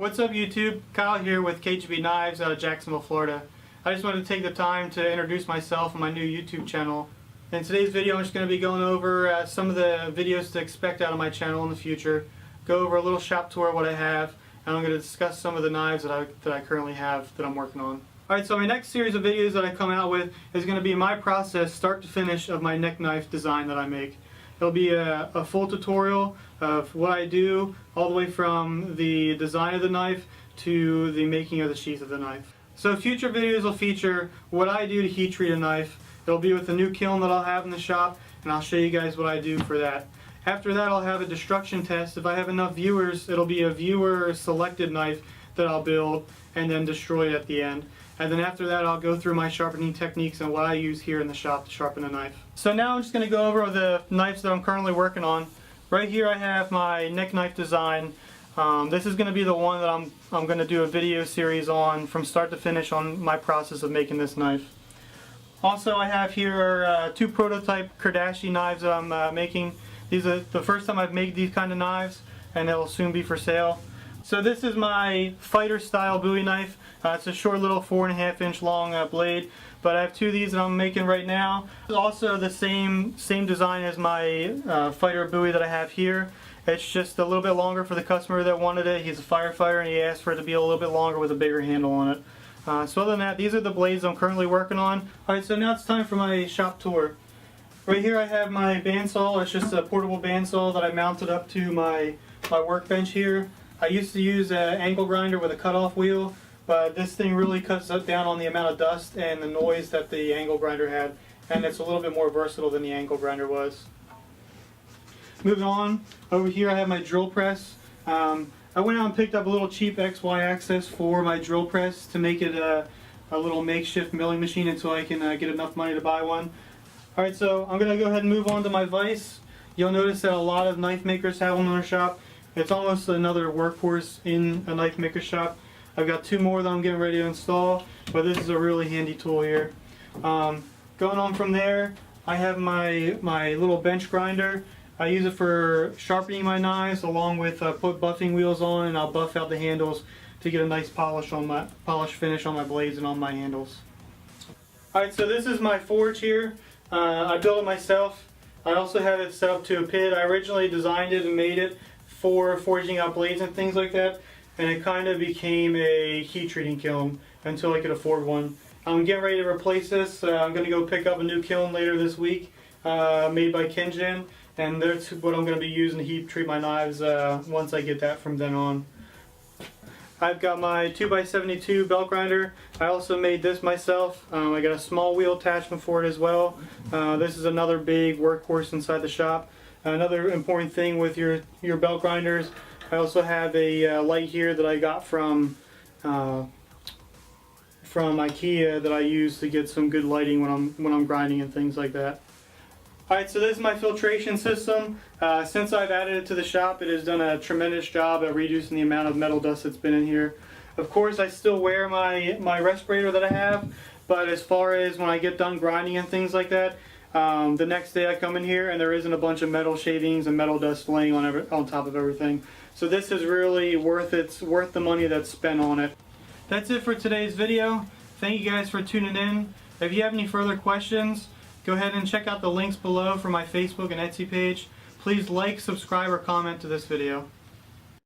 What's up YouTube? Kyle here with KGB Knives out of Jacksonville, Florida. I just wanted to take the time to introduce myself and my new YouTube channel. In today's video I'm just going to be going over some of the videos to expect out of my channel in the future, go over a little shop tour of what I have, and I'm going to discuss some of the knives that I currently have that I'm working on. Alright, so my next series of videos that I come out with is going to be my process start to finish of my neck knife design that I make. It'll be a full tutorial of what I do all the way from the design of the knife to the making of the sheath of the knife. So future videos will feature what I do to heat treat a knife. It'll be with the new kiln that I'll have in the shop, and I'll show you guys what I do for that. After that I'll have a destruction test. If I have enough viewers, it'll be a viewer selected knife that I'll build and then destroy at the end. And then after that I'll go through my sharpening techniques and what I use here in the shop to sharpen a knife. So now I'm just going to go over the knives that I'm currently working on. Right here I have my neck knife design. This is going to be the one that I'm going to do a video series on from start to finish on my process of making this knife. Also I have here two prototype Kardashian knives that I'm making. These are the first time I've made these kind of knives, and they'll soon be for sale. So this is my fighter style Bowie knife. It's a short little 4.5 inch long blade, but I have two of these that I'm making right now. It's also the same design as my fighter Bowie that I have here. It's just a little bit longer for the customer that wanted it. He's a firefighter and he asked for it to be a little bit longer with a bigger handle on it. So other than that, these are the blades I'm currently working on. Alright, so now it's time for my shop tour. Right here I have my bandsaw. It's just a portable bandsaw that I mounted up to my workbench here. I used to use an angle grinder with a cutoff wheel, but this thing really cuts down on the amount of dust and the noise that the angle grinder had, and it's a little bit more versatile than the angle grinder was. Moving on, over here I have my drill press. I went out and picked up a little cheap XY axis for my drill press to make it a little makeshift milling machine until I can get enough money to buy one. Alright, so I'm going to go ahead and move on to my vise. You'll notice that a lot of knife makers have one in their shop. It's almost another workhorse in a knife maker shop. I've got two more that I'm getting ready to install, but this is a really handy tool here. Going on from there, I have my little bench grinder. I use it for sharpening my knives along with put buffing wheels on, and I'll buff out the handles to get a nice polish finish on my blades and on my handles. Alright, so this is my forge here. I built it myself. I also have it set up to a pit. I originally designed it and made it for forging out blades and things like that, and it kind of became a heat treating kiln until I could afford one. I'm getting ready to replace this. I'm going to go pick up a new kiln later this week made by Kenjan, and that's what I'm going to be using to heat treat my knives once I get that from then on. I've got my 2x72 belt grinder. I also made this myself. I got a small wheel attachment for it as well. This is another big workhorse inside the shop. Another important thing with your belt grinders, I also have a light here that I got from IKEA that I use to get some good lighting when I'm grinding and things like that. Alright, so this is my filtration system. Since I've added it to the shop, it has done a tremendous job at reducing the amount of metal dust that's been in here. Of course, I still wear my respirator that I have, but as far as when I get done grinding and things like that, the next day I come in here and there isn't a bunch of metal shavings and metal dust laying on top of everything. So this is really worth the money that's spent on it. That's it for today's video. Thank you guys for tuning in. If you have any further questions, go ahead and check out the links below for my Facebook and Etsy page. Please like, subscribe, or comment to this video.